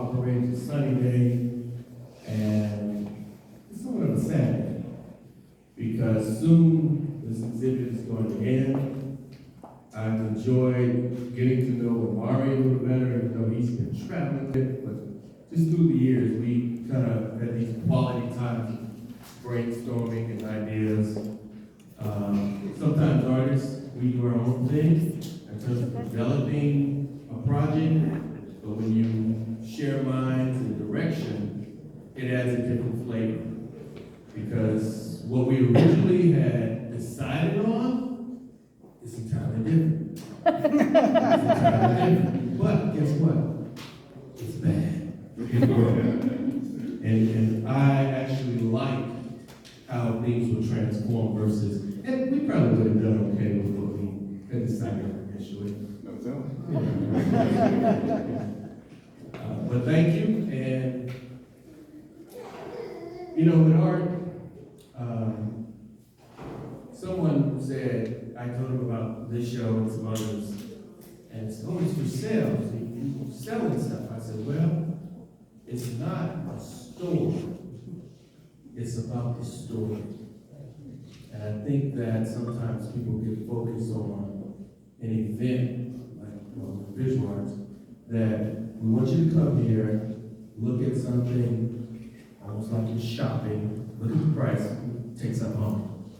operating. It's a sunny day, and it's somewhat of a sad day, because soon this exhibit is going to end. I've enjoyed getting to know Omari a little better, even though he's been traveling with it, but just through the years, we kind of had these quality times brainstorming and ideas. Sometimes artists, we do our own thing in terms of developing a project, but when you share minds and direction, it adds a different flavor. Because what we originally had decided on is entirely different. It's entirely different. But guess what? It's bad. It's good. And I actually like how things will transform versus, and we probably would have done okay with what we had decided initially. But thank you, and you know, with art, someone said, I told him about this show and some others, and it's always for sale, so you selling stuff. I said, well, it's not a store. It's about the story. And I think that sometimes people get focused on an event, like visual arts, that we want you to come here, look at something, almost like you're shopping, look at the price, take something home.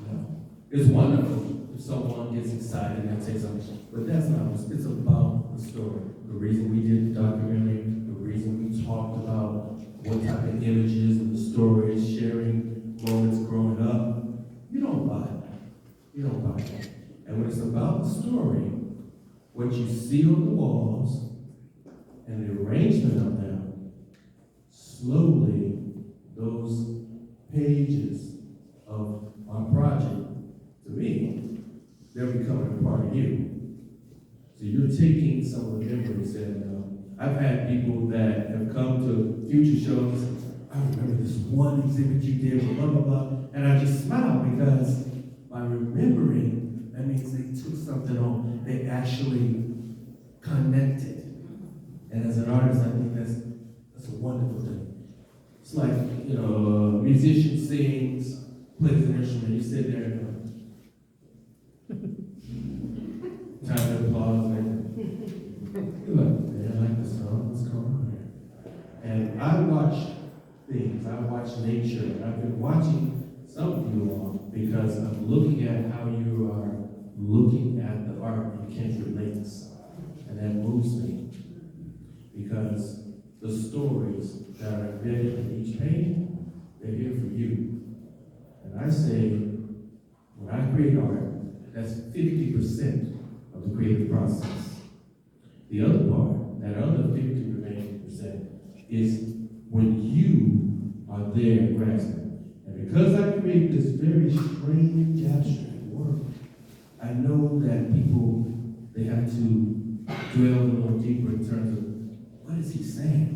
You know? It's wonderful if someone gets excited and say something, but that's not what it's about the story. The reason we did the documentary, the reason we talked about what type of images and the stories, sharing moments growing up. You don't buy that. You don't buy that. And when it's about the story, what you see on the walls and the arrangement of them, slowly those pages of our project, to me, they're becoming a part of you. So you're taking some of the memories, and I've had people that have come to future shows. I remember this one exhibit you did, blah, blah, blah, and I just smile because by remembering, that means they took something on, they actually connected. And as an artist, I think that's a wonderful thing. It's like, you know, a musician sings, plays an instrument, you sit there and time to applause, and you're like, I like the song, what's going on here? And I watch things, I watch nature, and I've been watching some of you all because I'm looking at how you are looking at the art and can't relate to something. And that moves me because the stories that are embedded in each painting, they're here for you. And I say, when I create art, that's 50% of the creative process. The other part, that other 50 remaining percent, is when you are there grasping. And because I create this very strange, abstract work, I know that people, they have to dwell a little deeper in terms of, what is he saying?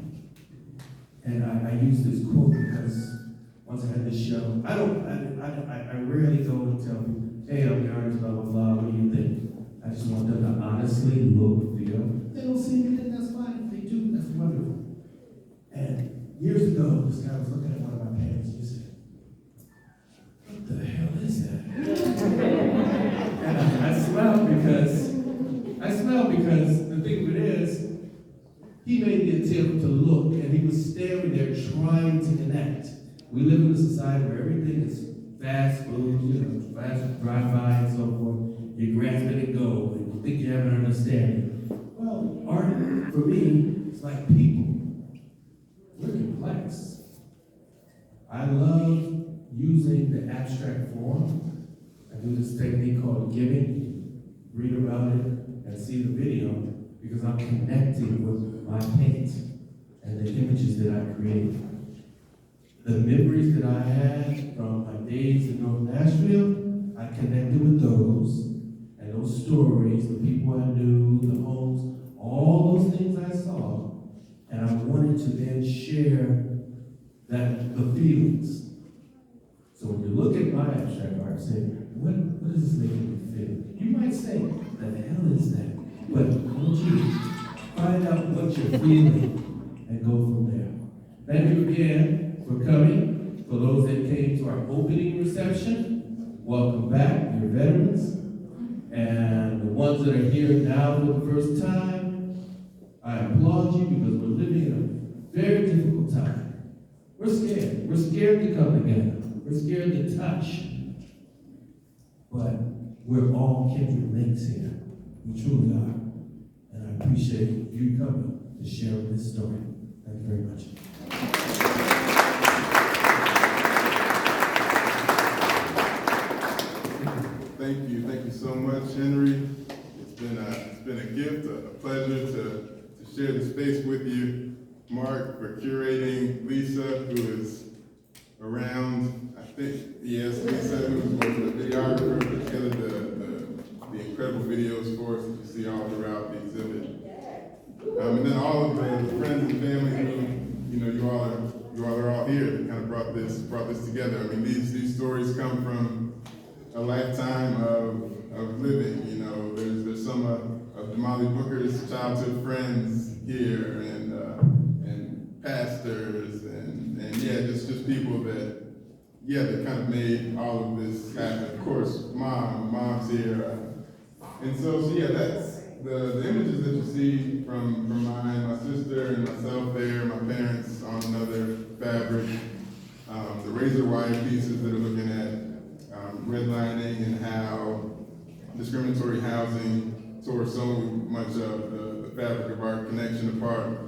And I use this quote because once I had this show, I rarely go and tell people, hey, I'm the artist, blah, blah, blah, what do you think? I just want them to honestly look, feel. They don't see anything, that's fine. If they do, that's wonderful. And years ago, this guy was looking at one of my paintings, and he said, what the hell is that? And I smiled because the thing of it is, he made the attempt to look, and he was staring there trying to connect. We live in a society where everything is fast food, fast drive-by and so forth. You grasp it and go, and you think you have an understanding. Well, art, for me, it's like people. We're complex. I love using the abstract form. I do this technique called giving. Read about it and see the video because I'm connecting with my paint and the images that I created. The memories that I had from my days in North Nashville, I connected with those, and those stories, the people I knew, the homes, all those things I saw, and I wanted to then share the feelings. So when you look at my abstract art, say, what is this making me feel? You might say, the hell is that? But I want you to find out what you're feeling and go from there. Thank you again for coming. For those that came to our opening reception, welcome back, you're veterans. And the ones that are here now for the first time, I applaud you because we're living in a very difficult time. We're scared. We're scared to come together. We're scared to touch. But we're all kindred links here. We truly are. And I appreciate you coming to share this story. Thank you very much. Thank you so much, Henry. It's been a gift, a pleasure to share the space with you. Mark, for curating, Lisa, who is around, I think, yes, Lisa, who's the videographer, put together the incredible videos for us that you see all throughout the exhibit. And then all of the friends and family who, you all are all here that kind of brought this together. I mean, these stories come from a lifetime of living. There's some of Omari Booker's childhood friends here, and pastors, and just people that kind of made all of this happen. Of course, mom's here, and so that's the images that you see from my sister and myself there, my parents on another fabric, the razor wire pieces that are looking at redlining and how discriminatory housing tore so much of the fabric of our connection apart.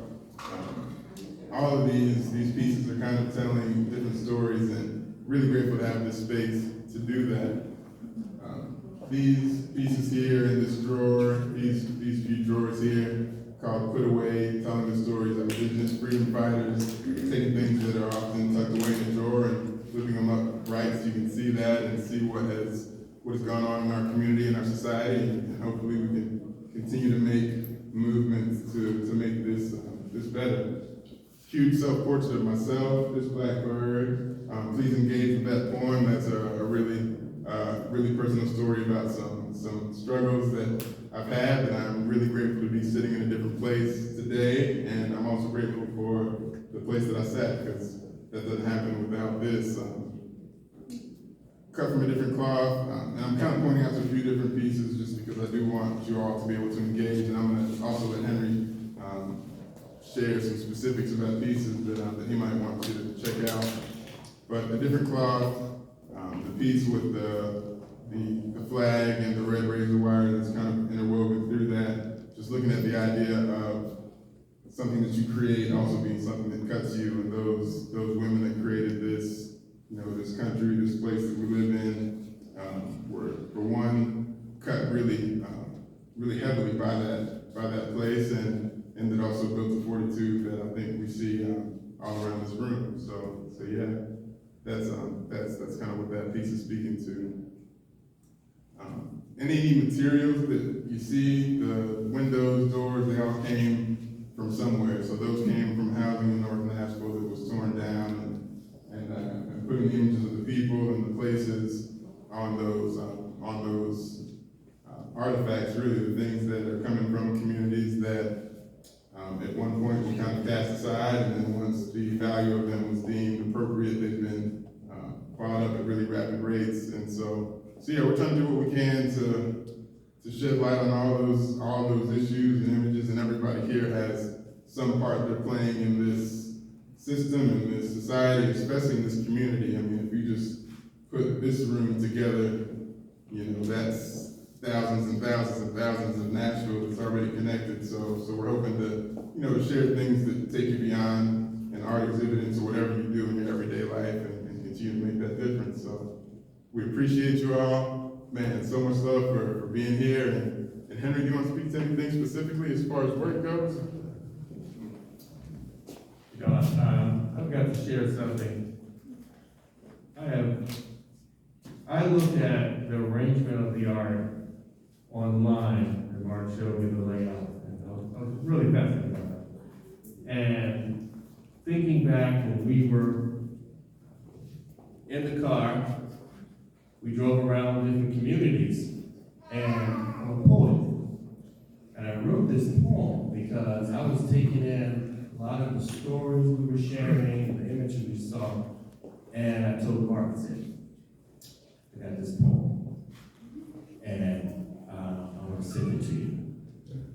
All of these pieces are kind of telling different stories, and really grateful to have this space to do that. These pieces here in this drawer, these few drawers here, called Put Away, telling the stories of indigenous freedom fighters, taking things that are often tucked away in the drawer and flipping them up right so you can see that and see what has gone on in our community and our society, and hopefully we can continue to make movements to make this better. Huge self-portrait of myself, this blackbird. Please engage with that poem. That's a really personal story about some struggles that I've had, and I'm really grateful to be sitting in a different place today, and I'm also grateful for the place that I sat, because that doesn't happen without this. Cut from a different cloth, and I'm kind of pointing out to a few different pieces just because I do want you all to be able to engage, and I'm going to also let Henry share some specifics about pieces that he might want you to check out. But a different cloth, the piece with the flag and the red razor wire that's kind of interwoven through that, just looking at the idea of something that you create also being something that cuts you, and those women that created this, this country, this place that we live in, were one cut really heavily by that place, and that also built the fortitude that I think we see all around this room. So yeah, that's kind of what that piece is speaking to. Any materials that you see, the windows, doors, they all came from somewhere. So those came from housing in North Nashville that was torn down, and putting the images of the people and the places on those artifacts, really the things that are coming from communities that at one point we kind of cast aside, and then once the value of them was deemed appropriate, they've been bought up at really rapid rates. And so yeah, we're trying to do what we can to shed light on all those issues and images, and everybody here has some part they're playing in this system, in this society, especially in this community. I mean, if you just put this room together, that's thousands and thousands and thousands of Nashville that's already connected. So we're hoping to share things that take you beyond an art exhibit into whatever you do in your everyday life, and continue to make that difference. So we appreciate you all. Man, so much love for being here. And Henry, do you want to speak to anything specifically as far as work goes? I've got to share something. I looked at the arrangement of the art online, and Mark showed me the layout, and I was really fascinated by that. And thinking back when we were in the car, we drove around different communities, and I'm a poet. And I wrote this poem because I was taking in lot of the stories we were sharing, the imagery we saw, and I told Mark, I said, I got this poem, and I want to send it to you.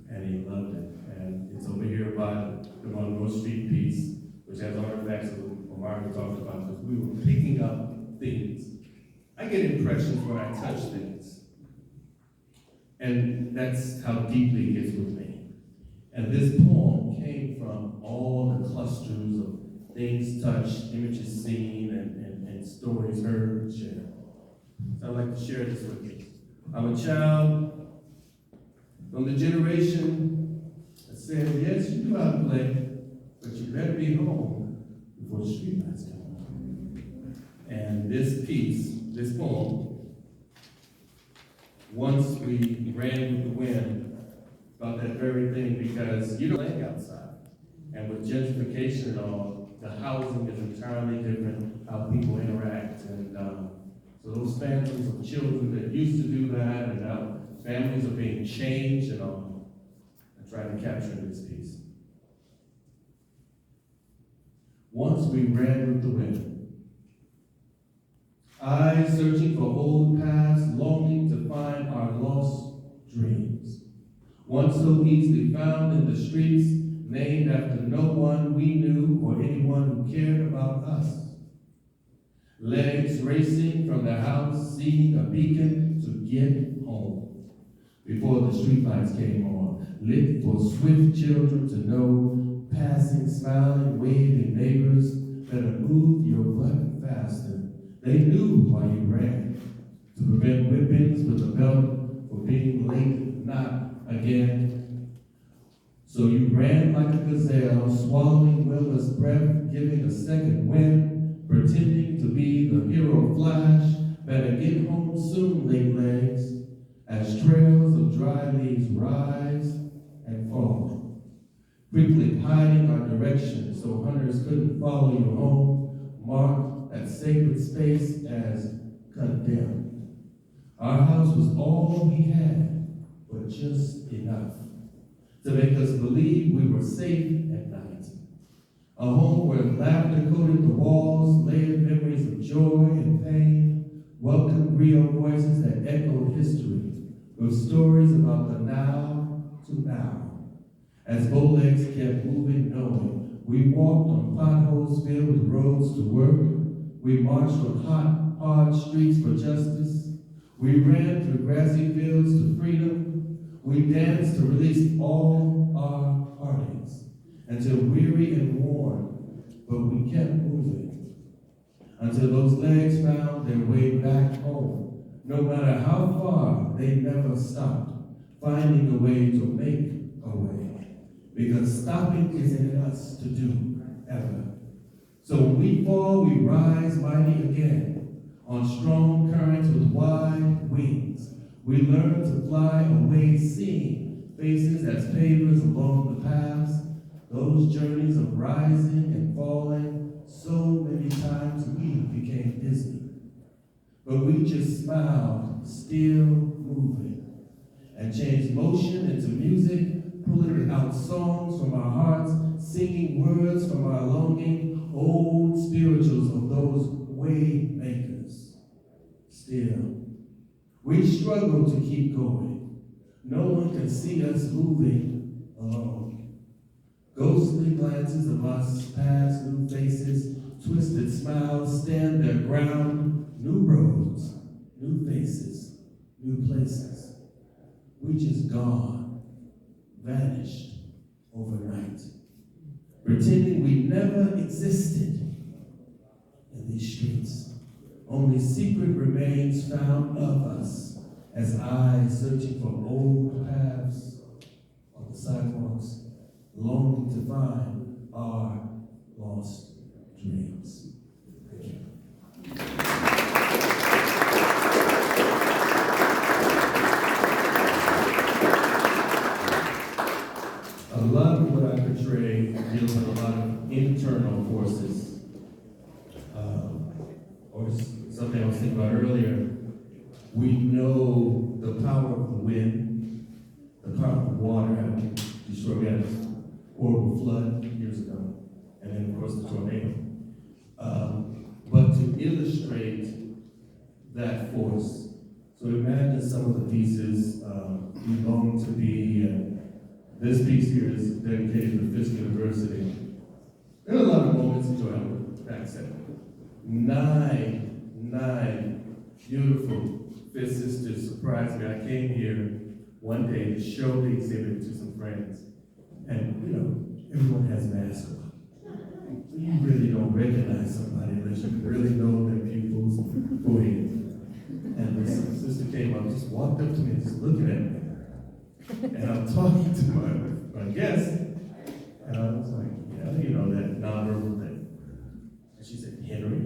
And he loved it. And it's over here by the Monroe Street piece, which has artifacts of what Omari talked about, because we were picking up things. I get impressions when I touch things. And that's how deeply it gets with me. And this poem came from all the clusters of things touched, images seen, and stories heard and shared. So I'd like to share this with you. I'm a child from the generation that said, yes, you know how to play, but you better be home before the street lights come on. And this piece, this poem, once we ran with the wind about that very thing, because you don't play outside. And with gentrification and all, the housing is entirely different, how people interact. And so those families of children that used to do that, and now families are being changed and all. I tried to capture this piece. Once we ran with the wind. Eyes searching for old paths, longing to find our lost dreams. Once so easily found in the streets, named after no one we knew or anyone who cared about us. Legs racing from the house, seeing a beacon to get home. Before the streetlights came on, lit for swift children to know, passing, smiling, waving neighbors, better move your butt faster. They knew why you ran, to prevent whippings with a belt for being late, not again. So you ran like a gazelle, swallowing Willa's breath, giving a second wind, pretending to be the hero Flash. Better get home soon, late legs, as trails of dry leaves rise and fall. Quickly hiding our direction so hunters couldn't follow you home, marked that sacred space as condemned. Our house was all we had, but just enough to make us believe we were safe at night. A home where laughter coated the walls, layered memories of joy and pain, welcomed real voices that echoed history, with stories about the now to now. As bowlegs kept moving, knowing we walked on potholes filled with roads to work, we marched on hot, hard streets for justice, we ran through grassy fields to freedom, we danced to release all our heartaches, until weary and worn, but we kept moving, until those legs found their way back home. No matter how far, they never stopped, finding a way to make a way, because stopping isn't in us to do, ever. So when we fall, we rise mighty again, on strong currents with wide wings. We learn to fly away, seeing faces as pavers along the paths, those journeys of rising and falling. So many times we became dizzy, but we just smiled, still moving, and changed motion into music, pulling out songs from our hearts, singing words from our longing, old spirituals of those way makers. Still, we struggle to keep going. No one can see us moving alone. Ghostly glances of us pass, new faces, twisted smiles stand their ground, new roads, new faces, new places. We just gone, vanished overnight, pretending we never existed in these streets. Only secret remains found of us as eyes searching for old paths on the sidewalks, longing to find our lost dreams. Thank you. A lot of what I portray deals with a lot of internal forces. Or something I was thinking about earlier. We know the power of the wind, the power of water, having destroyed, we had a horrible flood here years ago, and then of course the tornado. But to illustrate that force, so imagine some of the pieces belong to be, this piece here is dedicated to Fisk University. There are a lot of moments in Joel back then. Nine beautiful Fisk sisters surprised me. I came here one day to show the exhibit to some friends. And, you know, everyone has masks on. You really don't recognize somebody unless you really know their pupils and foreheads. And this sister came up, just walked up to me and just looking at me. And I'm talking to my guest. And I was like, yeah, you know, that nonverbal thing. And she said, Henry?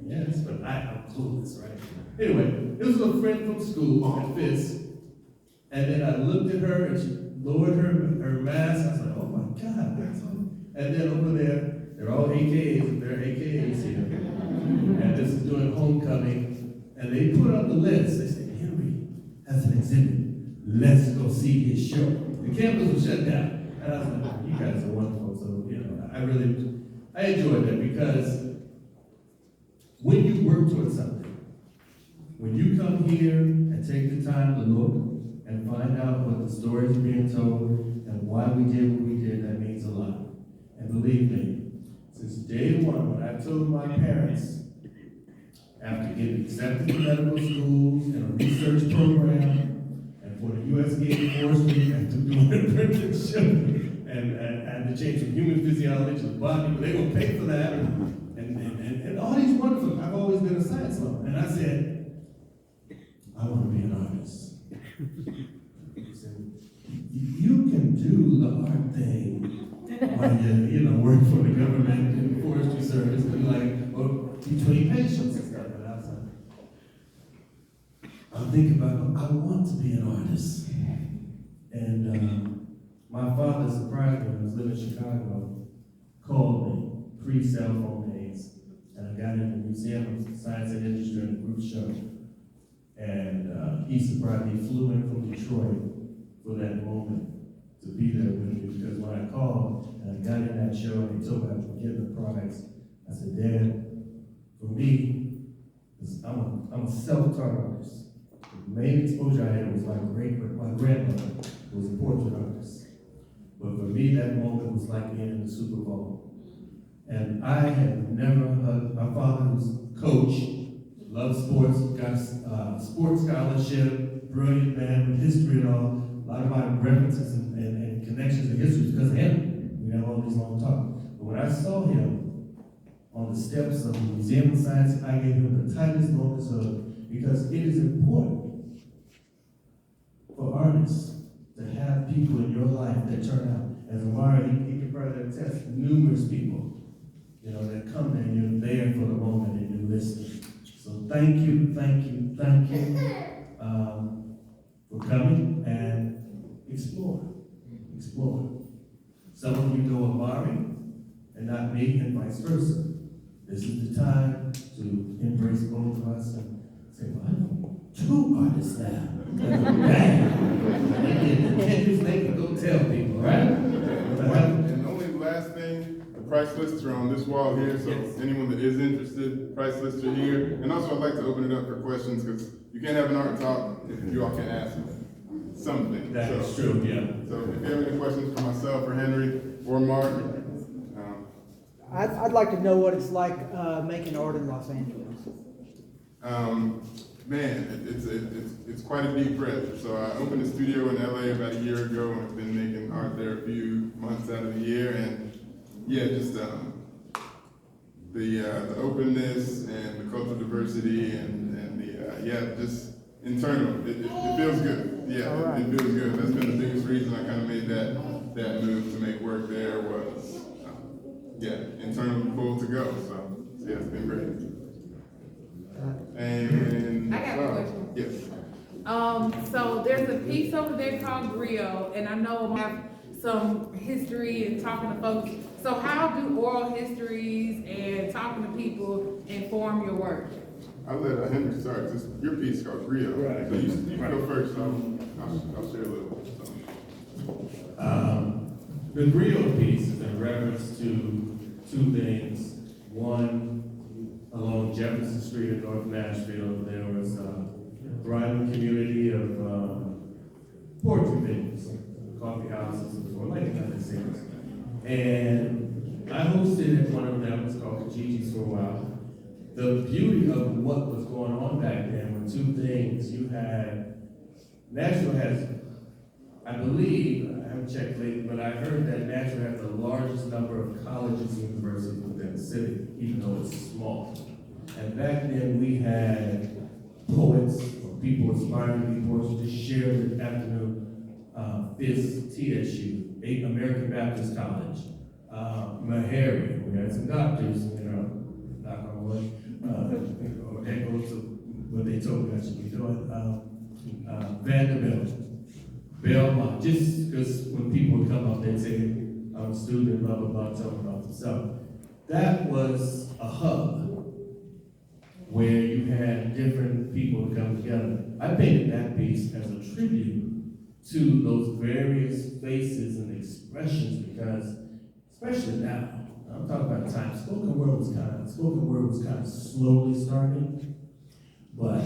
Yes, but I'm clueless, right? Anyway, this was a friend from school at Fisk. And then I looked at her and she lowered her mask. I was like, oh my God, that's all. And then over there, they're all AKAs, and there are AKAs here. And this is doing homecoming. And they put up the list. They said, Henry has an exhibit. Let's go see his show. The campus was shut down. And I was like, you guys are wonderful. So, you know, I enjoyed that because when you work towards something, when you come here and take the time to look and find out what the stories are being told and why we did what we did, that means a lot. And believe me, since day one, when I told my parents, after getting accepted to medical school and a research program, and for the USDA forestry, and to do an apprenticeship, and to change from human physiology to botany, but they will pay for that, and all these wonderful, I've always been a science lover, and I said, I want to be an artist. He said, you can do the art thing while you work for the government and the forestry service, and between patients and stuff. But I was like, I'm thinking about, I want to be an artist. And my father surprised me when I was living in Chicago, called me pre-cell phone days, and I got in the Museum of Science and Industry and the group show. And he surprised me, flew in from Detroit for that moment to be there with me, because when I called and I got in that show and they told me I was getting the prize, I said, Dad, for me, I'm a self-taught artist. The main exposure I had was my grandmother was a portrait artist. But for me, that moment was like being in the Super Bowl. And I had never heard, my father was a coach, loved sports, got a sports scholarship, brilliant man with history and all. A lot of my references and connections to history because of him. We have all these long talks. But when I saw him on the steps of the Museum of Science, I gave him the tightest moments because it is important for artists to have people in your life that turn out. As Omari, he can probably attest, numerous people, that come and you're there for the moment and you're listening. So thank you for coming and explore. Some of you know Omari and not me, and vice versa. This is the time to embrace both of us and say, well, I know two artists now. Bang! They can go tell people, right? And only last thing, the price lists are on this wall here, so anyone that is interested, price lists are here. And also I'd like to open it up for questions, because you can't have an art talk if you all can ask something. That is true, yeah. So if you have any questions for myself or Henry or Mark. I'd like to know what it's like making art in Los Angeles. Man, it's quite a deep breath. So I opened a studio in LA about a year ago and I've been making art there a few months out of the year. And yeah, just the openness and the cultural diversity and just internal. It feels good. Yeah, right. it feels good. That's been the biggest reason I kind of made that move to make work there was, internal pull to go. So yeah, it's been great. And I got a question. Yes. So there's a piece over there called Grill, and I know I have some history and talking to folks. So how do oral histories and talking to people inform your work? I'll let Henry start. Your piece is called Grill. Right. So you go first. I'll share a little. So. The griot piece is in reference to two things. One, along Jefferson Street in North Nashville, there was a thriving community of poetry venues, coffee houses, or like another series. And I hosted at one of them, it's called Gigi's for a while. The beauty of what was going on back then were two things. You had, Nashville has, I believe, I haven't checked lately, but I heard that Nashville has the largest number of colleges and universities within the city, even though it's small. And back then we had poets, or people aspiring to be poets, who just shared the afternoon. This TSU, American Baptist College, Meharry, we had some doctors, knock on wood, or echo to what they told me I should be doing. Vanderbilt, Belmont, just because when people would come up, they'd say, I'm a student, blah, blah, blah, tell them about themselves. That was a hub where you had different people come together. I painted that piece as a tribute to those various faces and expressions because, especially now, I'm talking about time, spoken word was kind of slowly starting, but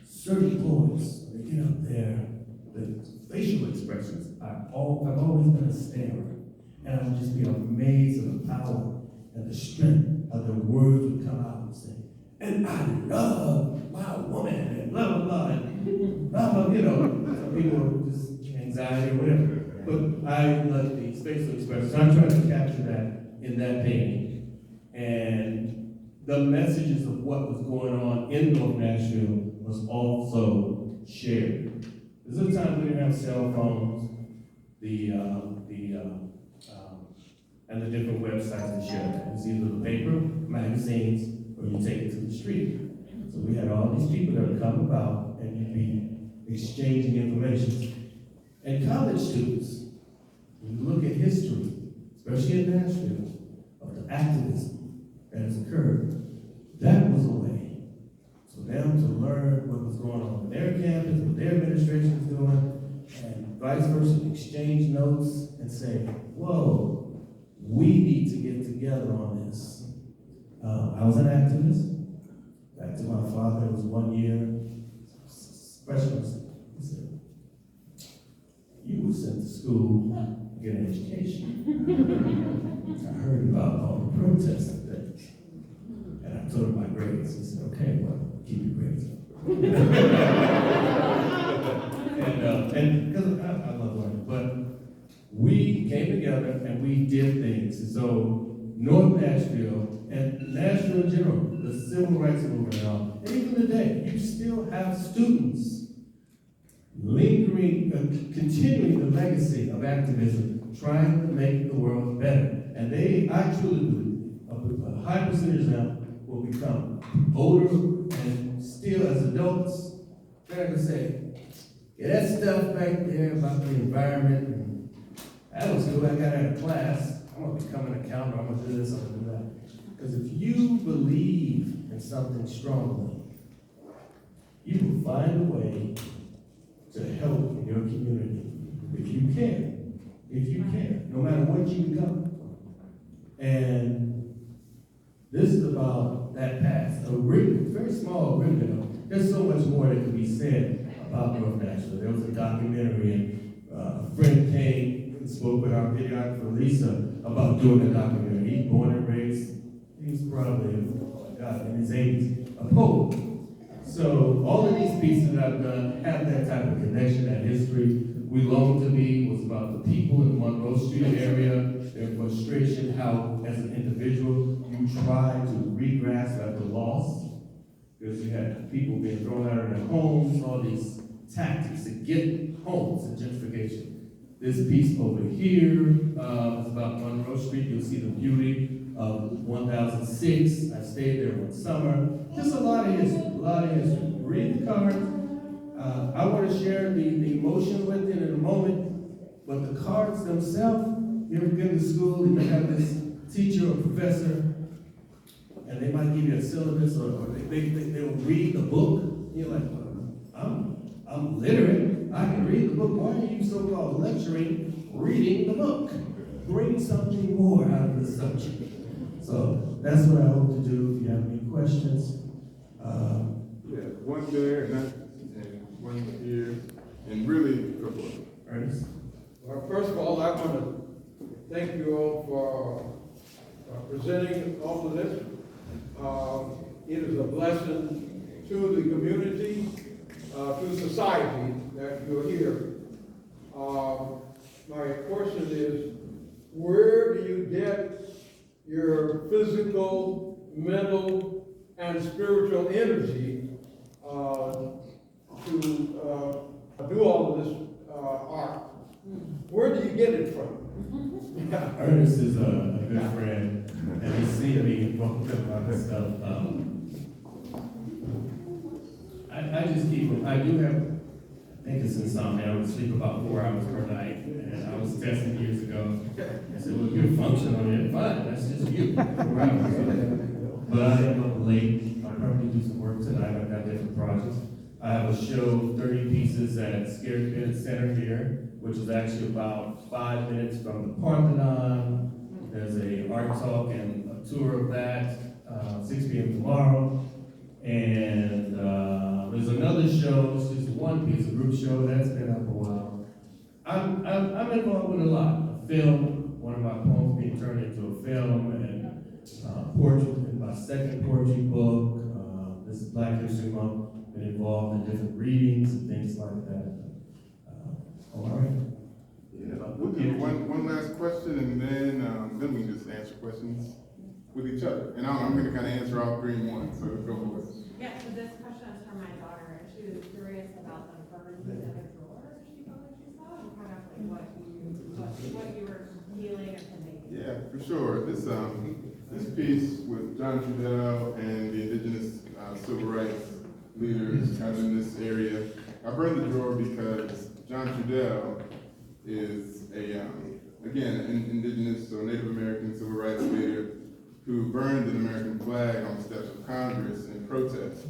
certain poets, when they get up there, the facial expressions, I've always been a starer, and I would just be amazed at the power and the strength of the words would come out and say, and I love my woman, and blah, blah, blah, and blah, blah, some people just anxiety or whatever. But I love these facial expressions. I'm trying to capture that in that painting. And the messages of what was going on in North Nashville was also shared. There's a time we didn't have cell phones, and the different websites that share that. It's either the paper, magazines, or you take it to the street. So we had all these people that would come about and you'd be exchanging information. And college students, when you look at history, especially in Nashville, of the activism that has occurred, that was a way for them to learn what was going on in their campus, what their administration was doing, and vice versa, exchange notes and say, whoa, we need to get together on this. I was an activist. Back to my father, it was 1 year, freshman. He said, you were sent to school to get an education. I heard about all the protests and things. And I told him my grades. He said, okay, well, keep your grades up. And because I love learning, but we came together and we did things. And so North Nashville and Nashville in general, the civil rights movement and all, and even today, you still have students lingering, continuing the legacy of activism, trying to make the world better. And I truly believe a high percentage of them will become older and still as adults, they're going to say, yeah, that stuff back there about the environment, and that was good, I got out of class, I'm going to become an accountant, I'm going to do this, I'm going to do that. Because if you believe in something strongly, you will find a way to help in your community if you care, no matter what you become. And this is about that past, a very small remnant. There's so much more that could be said about North Nashville. There was a documentary, and a friend came and spoke with our videographer Lisa about doing a documentary. He's born and raised, he's probably, in his 80s, a poet. So all of these pieces that I've done have that type of connection, that history. We Long to Be was about the people in the Monroe Street area, their frustration, how as an individual you try to regrasp at the loss, because you had people being thrown out of their homes, all these tactics to get homes and gentrification. This piece over here is about Monroe Street. You'll see the beauty of 1006. I stayed there one summer. Just a lot of history, Read the cards. I want to share the emotion with you in a moment, but the cards themselves, you ever been to school and you have this teacher or professor, and they might give you a syllabus, or they'll read the book. You're like, well, I'm literate. I can read the book. Why are you so-called lecturing reading the book? bring something more out of the subject. So that's what I hope to do. If you have any questions, Yeah, one there and one here, and really, go for it. Ernest. Well, first of all, I want to thank you all for presenting all of this. It is a blessing to the community, to society that you're here. My question is, where do you get your physical, mental, and spiritual energy to do all of this art? Where do you get it from? Ernest is a good friend, and he's seen me involved in a lot of stuff. I just keep, I do have, I think it's insomnia. I would sleep about 4 hours per night, and I was tested years ago. I said, well, if you're functional, then fine, that's just you. 4 hours. But I am up late. I'll probably do some work tonight. I've got different projects. I have a show, 30 pieces at Scared Kid Center here, which is actually about 5 minutes from the Parthenon. There's a art talk and a tour of that, 6 p.m. tomorrow. And there's another show, it's just one piece, a group show, that's been up a while. I'm involved with a lot. A film, one of my poems being turned into a film, and poetry, my second poetry book. This is Black History Month. Been involved in different readings and things like that. Omari? Yeah, we'll do one last question, and then we can just answer questions with each other. And I'm going to kind of answer all three in one, so go for it. Yeah, so this question is from my daughter. She was curious about the birds in the drawer she thought that she saw, and kind of like what you were feeling or conveying. Yeah, for sure. This piece with John Trudell and the indigenous civil rights leaders out in this area. I burned the drawer because John Trudell is again, an indigenous or Native American civil rights leader who burned an American flag on the steps of Congress in protest.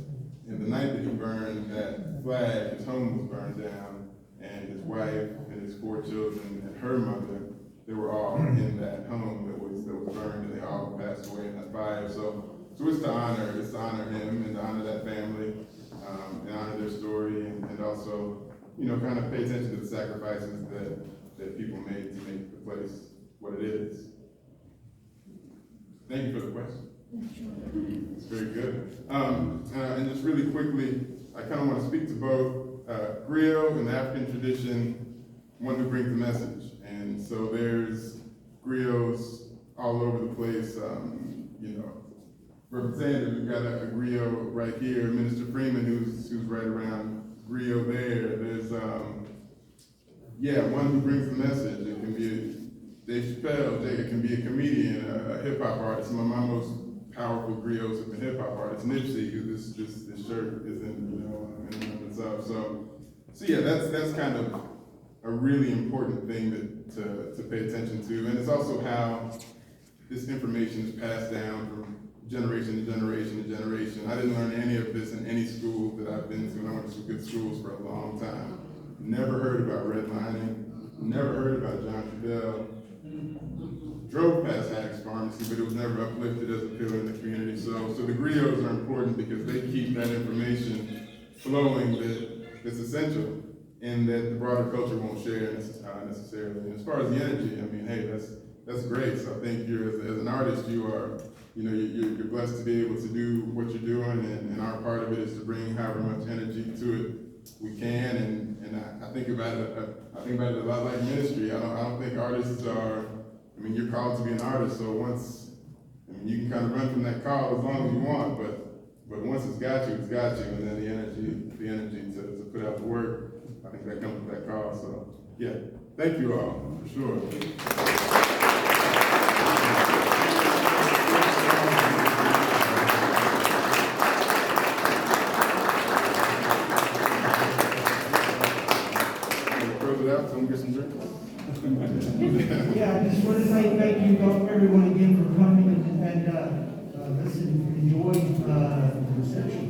And the night that he burned that flag, his home was burned down, and his wife and his 4 children and her mother, they were all in that home that was burned, and they all passed away in that fire. So it's to honor him and to honor that family, and honor their story, and also, kind of pay attention to the sacrifices that people made to make the place what it is. Thank you for the question. It's very good. And just really quickly, I kind of want to speak to both griot in the African tradition, one who brings the message. And so there's griots all over the place. Representative, we've got a griot right here, Minister Freeman, who's right around griot there. There's one who brings the message. It can be Dave Chappelle, it can be a comedian, a hip hop artist. Some of my most powerful griots have been hip hop artists. Nipsey, who this shirt is in remembrance of. So yeah, that's kind of a really important thing to pay attention to. And it's also how this information is passed down from generation to generation to generation. I didn't learn any of this in any school that I've been to, and I went to some good schools for a long time. Never heard about redlining, never heard about John Trudell. Drove past Haddock's Pharmacy, but it was never uplifted as a pillar in the community. So the griots are important because they keep that information flowing that's essential and that the broader culture won't share necessarily. And as far as the energy, I mean, hey, that's great. So I think as an artist, you're blessed to be able to do what you're doing, and our part of it is to bring however much energy to it we can. And I think about it a lot like ministry. I don't think artists are. I mean, you're called to be an artist, so you can kind of run from that call as long as you want, but once it's got you, and then the energy to put out the work, I think that comes with that call. So yeah, thank you all, for sure. Close it out, so I'm gonna get some drinks. Yeah, I just want to say thank you everyone again for coming and listen, enjoy the reception.